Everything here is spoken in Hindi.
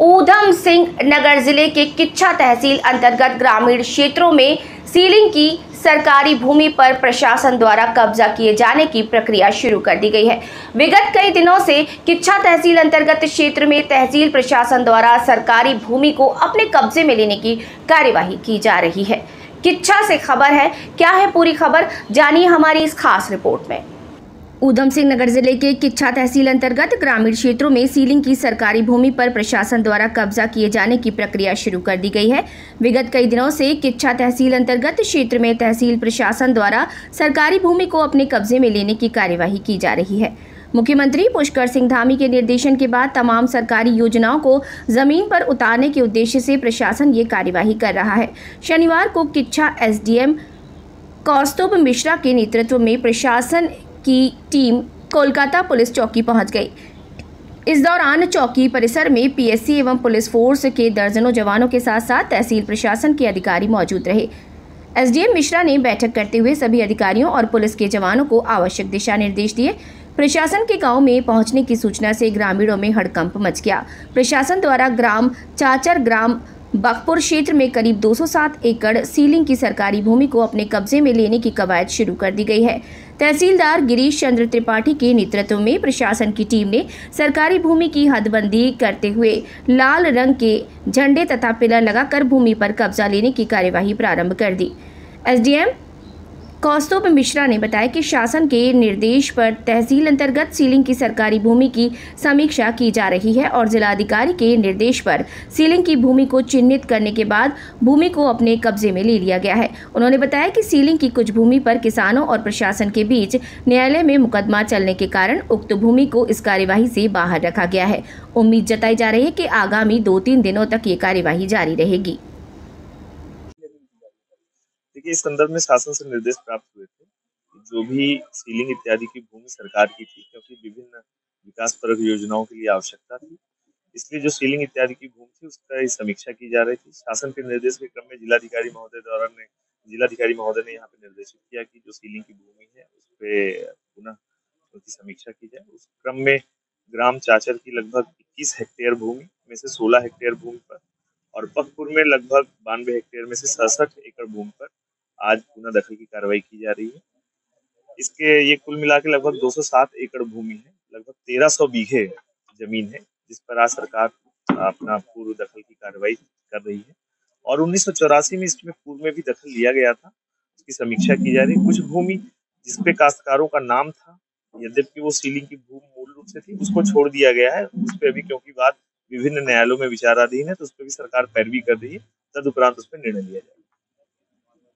ऊधम सिंह नगर जिले के किच्छा तहसील अंतर्गत ग्रामीण क्षेत्रों में सीलिंग की सरकारी भूमि पर प्रशासन द्वारा कब्जा किए जाने की प्रक्रिया शुरू कर दी गई है। विगत कई दिनों से किच्छा तहसील अंतर्गत क्षेत्र में तहसील प्रशासन द्वारा सरकारी भूमि को अपने कब्जे में लेने की कार्यवाही की जा रही है। किच्छा से खबर है, क्या है पूरी खबर, जानिए हमारी इस खास रिपोर्ट में। ऊधम सिंह नगर जिले के किच्छा तहसील अंतर्गत ग्रामीण क्षेत्रों में सीलिंग की सरकारी भूमि पर प्रशासन द्वारा कब्जा किए जाने की प्रक्रिया शुरू कर दी गई है। विगत कई दिनों से किच्छा तहसील अंतर्गत क्षेत्र में तहसील प्रशासन द्वारा सरकारी भूमि को अपने कब्जे में लेने की कार्यवाही की जा रही है। मुख्यमंत्री पुष्कर सिंह धामी के निर्देशन के बाद तमाम सरकारी योजनाओं को जमीन पर उतारने के उद्देश्य से प्रशासन ये कार्यवाही कर रहा है। शनिवार को किच्छा एसडीएम कौस्तुभ मिश्रा के नेतृत्व में प्रशासन की टीम कोलकाता पुलिस चौकी पहुंच गई। इस दौरान चौकी परिसर में पीएससी एवं पुलिस फोर्स के दर्जनों जवानों के साथ साथ तहसील प्रशासन के अधिकारी मौजूद रहे। एसडीएम मिश्रा ने बैठक करते हुए सभी अधिकारियों और पुलिस के जवानों को आवश्यक दिशा निर्देश दिए। प्रशासन के गांव में पहुंचने की सूचना से ग्रामीणों में हड़कंप मच गया। प्रशासन द्वारा ग्राम चाचर ग्राम बखपुर क्षेत्र में करीब 207 एकड़ सीलिंग की सरकारी भूमि को अपने कब्जे में लेने की कवायद शुरू कर दी गई है। तहसीलदार गिरीश चंद्र त्रिपाठी के नेतृत्व में प्रशासन की टीम ने सरकारी भूमि की हदबंदी करते हुए लाल रंग के झंडे तथा पिलर लगाकर भूमि पर कब्जा लेने की कार्यवाही प्रारंभ कर दी। एसडीएम कौस्तुभ मिश्रा ने बताया कि शासन के निर्देश पर तहसील अंतर्गत सीलिंग की सरकारी भूमि की समीक्षा की जा रही है और जिलाधिकारी के निर्देश पर सीलिंग की भूमि को चिन्हित करने के बाद भूमि को अपने कब्जे में ले लिया गया है। उन्होंने बताया कि सीलिंग की कुछ भूमि पर किसानों और प्रशासन के बीच न्यायालय में मुकदमा चलने के कारण उक्त भूमि को इस कार्यवाही से बाहर रखा गया है। उम्मीद जताई जा रही है कि आगामी 2-3 दिनों तक ये कार्यवाही जारी रहेगी। देखिए, इस संदर्भ में शासन से निर्देश प्राप्त हुए थे कि जो भी सीलिंग इत्यादि की भूमि सरकार की थी, क्योंकि विभिन्न विकासपरक योजनाओं के लिए आवश्यकता थी, इसलिए जो सीलिंग इत्यादि की भूमि थी उसका समीक्षा की जा रही थी। शासन के निर्देश के क्रम में जिलाधिकारी महोदय ने यहाँ पे निर्देशित किया कि जो सीलिंग की भूमि है उस पर पुनः उसकी समीक्षा की जाए। उस क्रम में ग्राम चाचर की लगभग 21 हेक्टेयर भूमि में से 16 हेक्टेयर भूमि पर और बखपुर में लगभग 92 हेक्टेयर में से 67 एकड़ भूमि पर आज पुनः दखल की कार्रवाई की जा रही है। इसके ये कुल मिला के लगभग 207 एकड़ भूमि है, लगभग 1300 बीघे जमीन है, जिस पर आज सरकार अपना पूर्व दखल की कार्रवाई कर रही है। और 1984 में इसमें पूर्व में भी दखल लिया गया था, उसकी समीक्षा की जा रही है। कुछ भूमि जिसपे काश्तकारों का नाम था, यद्यपि वो सीलिंग की भूमि मूल रूप से थी, उसको छोड़ दिया गया है। उस पर अभी क्योंकि बात विभिन्न न्यायालयों में विचाराधीन है, तो उस पर भी सरकार पैरवी कर रही है, तदुपरांत उस पर निर्णय लिया जाएगा।